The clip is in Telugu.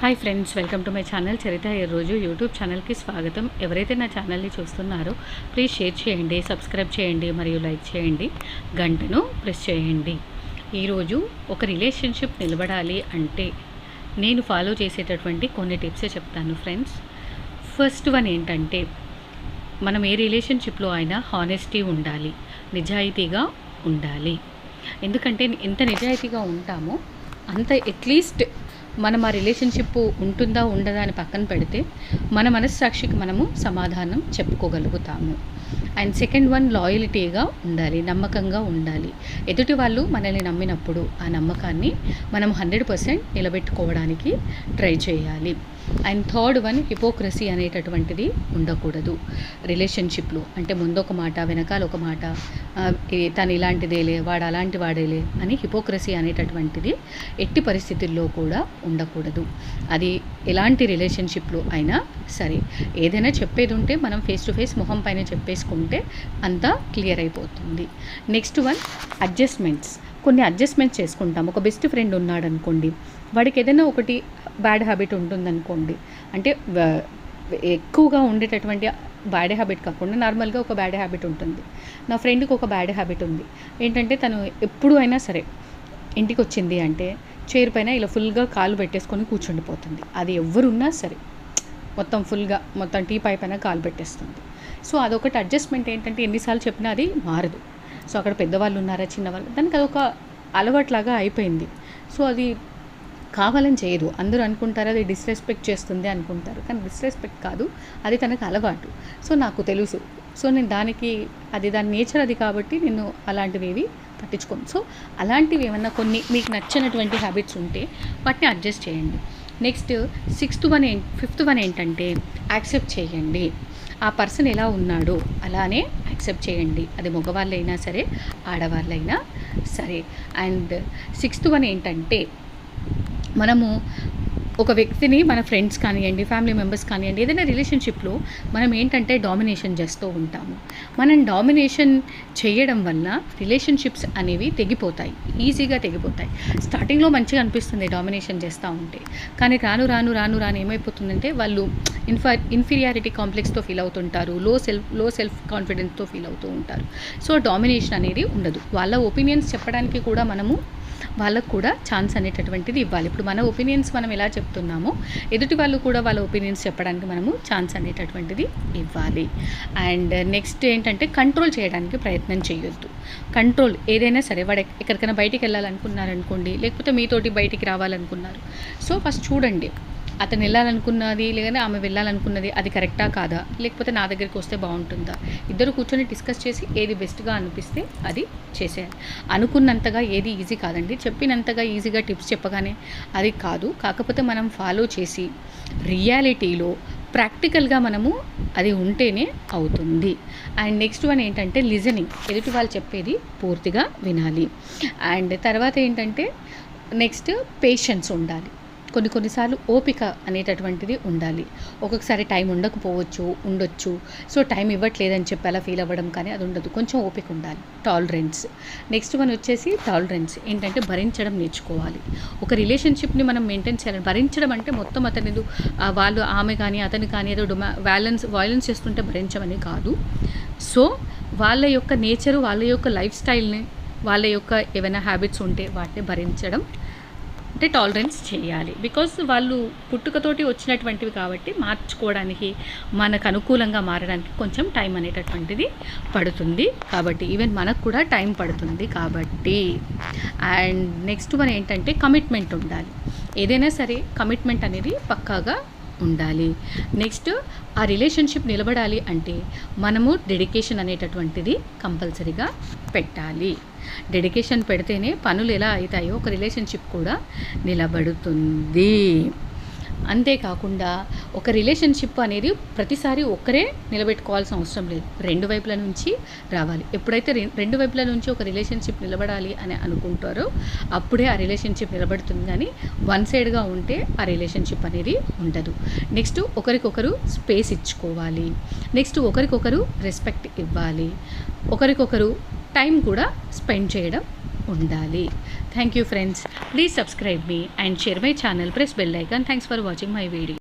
Hi friends, welcome to my channel Charitha ఈరోజు యూట్యూబ్ ఛానల్కి స్వాగతం. ఎవరైతే నా ఛానల్ని చూస్తున్నారో ప్లీజ్ షేర్ చేయండి, సబ్స్క్రైబ్ చేయండి మరియు లైక్ చేయండి, గంటను ప్రెస్ చేయండి. ఈరోజు ఒక రిలేషన్షిప్ నిలబడాలి అంటే నేను ఫాలో చేసేటటువంటి కొన్ని టిప్సే చెప్తాను ఫ్రెండ్స్. ఫస్ట్ వన్ ఏంటంటే, మనం ఏ రిలేషన్షిప్లో అయినా హానెస్టీ ఉండాలి, నిజాయితీగా ఉండాలి. ఎందుకంటే ఎంత నిజాయితీగా ఉంటామో అంత అట్లీస్ట్ మనం ఆ రిలేషన్షిప్ ఉంటుందా ఉండదా అని పక్కన పెడితే మన మనస్సాక్షికి మనము సమాధానం చెప్పుకోగలుగుతాము. అండ్ సెకండ్ వన్, లాయల్టీగా ఉండాలి, నమ్మకంగా ఉండాలి. ఎదుటి వాళ్ళు మనల్ని నమ్మినప్పుడు ఆ నమ్మకాన్ని మనం 100% నిలబెట్టుకోవడానికి ట్రై చేయాలి. అండ్ థర్డ్ వన్, హిపోక్రసీ అనేటటువంటిది ఉండకూడదు రిలేషన్షిప్లో. అంటే ముందొక మాట వెనకాల ఒక మాట, తను ఇలాంటిదేలే వాడు అలాంటి వాడేలే అని హిపోక్రసీ అనేటటువంటిది ఎట్టి పరిస్థితుల్లో కూడా ఉండకూడదు. అది ఎలాంటి రిలేషన్షిప్లో అయినా సరే, ఏదైనా చెప్పేది ఉంటే మనం ఫేస్ టు ఫేస్ మొహం పైన చెప్పేసుకుంటే అంతా క్లియర్ అయిపోతుంది. Next one, adjustments. కొన్ని అడ్జస్ట్మెంట్స్ చేసుకుంటాం. ఒక బెస్ట్ ఫ్రెండ్ ఉన్నాడు అనుకోండి, వాడికి ఏదైనా ఒకటి బ్యాడ్ హ్యాబిట్ ఉంటుందనుకోండి, అంటే ఎక్కువగా ఉండేటటువంటి బ్యాడ్ హ్యాబిట్ కాకుండా నార్మల్గా ఒక బ్యాడ్ హ్యాబిట్ ఉంటుంది. నా ఫ్రెండ్కి ఒక బ్యాడ్ హ్యాబిట్ ఉంది. ఏంటంటే తను ఎప్పుడు అయినా సరే ఇంటికి వచ్చింది అంటే చైర్ పైన ఇలా ఫుల్గా కాలు పెట్టేసుకొని కూర్చుండిపోతుంది. అది ఎవరున్నా సరే మొత్తం టీ పై పైన కాలు పెట్టేస్తుంది. సో అదొకటి అడ్జస్ట్మెంట్. ఏంటంటే ఎన్నిసార్లు చెప్పినా అది మారదు. సో అక్కడ పెద్దవాళ్ళు ఉన్నారా చిన్నవాళ్ళు, దానికి అదొక అలవాట్లాగా అయిపోయింది. సో అది కావాలని చేయదు. అందరూ అనుకుంటారు అది డిస్రెస్పెక్ట్ చేస్తుంది అనుకుంటారు, కానీ డిస్రెస్పెక్ట్ కాదు, అది తనకు అలవాటు. సో నాకు తెలుసు. సో నేను దాని నేచర్ అది కాబట్టి నేను అలాంటివి పట్టించుకోను. సో అలాంటివి ఏమన్నా కొన్ని మీకు నచ్చినటువంటి హ్యాబిట్స్ ఉంటే వాటిని అడ్జస్ట్ చేయండి. నెక్స్ట్ ఫిఫ్త్ వన్ ఏంటంటే, యాక్సెప్ట్ చేయండి. ఆ పర్సన్ ఎలా ఉన్నాడో అలానే యాక్సెప్ట్ చేయండి. అది మగవాళ్ళైనా సరే ఆడవాళ్ళైనా సరే. అండ్ సిక్స్త్ వన్ ఏంటంటే, మనము ఒక వ్యక్తిని మన ఫ్రెండ్స్ కానివ్వండి, ఫ్యామిలీ మెంబర్స్ కానివ్వండి, ఏదైనా రిలేషన్షిప్లో మనం ఏంటంటే డామినేషన్ చేస్తూ ఉంటాము. మనం డామినేషన్ చేయడం వల్ల రిలేషన్షిప్స్ అనేవి తెగిపోతాయి, ఈజీగా తెగిపోతాయి. స్టార్టింగ్లో మంచిగా అనిపిస్తుంది డామినేషన్ చేస్తూ ఉంటే, కానీ రాను రాను రాను రాను ఏమైపోతుందంటే వాళ్ళు ఇన్ఫీరియారిటీ కాంప్లెక్స్తో ఫీల్ అవుతుంటారు, లో సెల్ఫ్ కాన్ఫిడెన్స్తో ఫీల్ అవుతూ ఉంటారు. సో డామినేషన్ అనేది ఉండదు. వాళ్ళ ఒపీనియన్స్ చెప్పడానికి కూడా మనము వాళ్ళకు కూడా ఛాన్స్ అనేటటువంటిది ఇవ్వాలి. ఇప్పుడు మన ఒపీనియన్స్ మనం ఎలా చెప్తున్నామో ఎదుటి వాళ్ళు కూడా వాళ్ళ ఒపీనియన్స్ చెప్పడానికి మనము ఛాన్స్ అనేటటువంటిది ఇవ్వాలి. అండ్ నెక్స్ట్ ఏంటంటే, కంట్రోల్ చేయడానికి ప్రయత్నం చేయొద్దు. కంట్రోల్ ఏదైనా సరే, వాడు ఎక్కడికైనా బయటికి వెళ్ళాలనుకున్నారనుకోండి, లేకపోతే మీతోటి బయటికి రావాలనుకున్నారు. సో ఫస్ట్ చూడండి, అతను వెళ్ళాలనుకున్నది లేదా ఆమె వెళ్ళాలనుకున్నది అది కరెక్టా కాదా, లేకపోతే నా దగ్గరికి వస్తే బాగుంటుందా, ఇద్దరు కూర్చొని డిస్కస్ చేసి ఏది బెస్ట్గా అనిపిస్తే అది చేసేయాలి. అనుకున్నంతగా ఏది ఈజీ కాదండి, చెప్పినంతగా ఈజీగా టిప్స్ చెప్పగానే అది కాదు. కాకపోతే మనం ఫాలో చేసి రియాలిటీలో ప్రాక్టికల్గా మనము అది ఉంటేనే అవుతుంది. అండ్ నెక్స్ట్ వన్ ఏంటంటే, లిజనింగ్. ఎదుటి వాళ్ళు చెప్పేది పూర్తిగా వినాలి. అండ్ తర్వాత ఏంటంటే, నెక్స్ట్ పేషెన్స్ ఉండాలి. కొన్నిసార్లు ఓపిక అనేటటువంటిది ఉండాలి. ఒక్కొక్కసారి టైం ఉండొచ్చు. సో టైం ఇవ్వట్లేదని చెప్పి అలా ఫీల్ అవ్వడం కానీ అది ఉండదు. కొంచెం ఓపిక ఉండాలి. టాలరెన్స్. నెక్స్ట్ వన్ వచ్చేసి టాలరెన్స్ ఏంటంటే, భరించడం నేర్చుకోవాలి. ఒక రిలేషన్షిప్ని మనం మెయింటైన్ చేయాలి. భరించడం అంటే మొత్తం వాళ్ళు ఆమె కానీ అతను కానీ ఏదో వైలెన్స్ చేస్తుంటే భరించమని కాదు. సో వాళ్ళ యొక్క నేచరు, వాళ్ళ యొక్క లైఫ్ స్టైల్ని, వాళ్ళ యొక్క ఏమైనా హ్యాబిట్స్ ఉంటే వాటిని భరించడం అంటే టాలరెన్స్ చేయాలి. బికాజ్ వాళ్ళు పుట్టుకతోటి వచ్చినటువంటివి కాబట్టి మార్చుకోవడానికి, మనకు అనుకూలంగా మారడానికి కొంచెం టైం అనేటటువంటిది పడుతుంది. కాబట్టి ఈవెన్ మనకు కూడా టైం పడుతుంది కాబట్టి. అండ్ నెక్స్ట్ వన్ ఏంటంటే, కమిట్మెంట్ ఉండాలి. ఏదైనా సరే కమిట్మెంట్ అనేది పక్కాగా ఉండాలి. నెక్స్ట్, ఆ రిలేషన్షిప్ నిలబడాలి అంటే మనము డెడికేషన్ అనేటటువంటిది కంపల్సరీగా పెట్టాలి. డెడికేషన్ పెడితేనే పనులు ఎలా అవుతాయో ఒక రిలేషన్షిప్ కూడా నిలబడుతుంది. అంతేకాకుండా ఒక రిలేషన్షిప్ అనేది ప్రతిసారి ఒక్కరే నిలబెట్టుకోవాల్సిన అవసరం లేదు, రెండు వైపుల నుంచి రావాలి. ఎప్పుడైతే రెండు వైపుల నుంచి ఒక రిలేషన్షిప్ నిలబడాలి అని అనుకుంటారో అప్పుడే ఆ రిలేషన్షిప్ నిలబడుతుంది. కానీ వన్ సైడ్గా ఉంటే ఆ రిలేషన్షిప్ అనేది ఉండదు. నెక్స్ట్, ఒకరికొకరు స్పేస్ ఇచ్చుకోవాలి. నెక్స్ట్, ఒకరికొకరు రెస్పెక్ట్ ఇవ్వాలి. ఒకరికొకరు టైం కూడా స్పెండ్ చేయడం ఉండాలి. Thank you friends. Please subscribe me and share my channel. Press bell icon. Thanks for watching my video.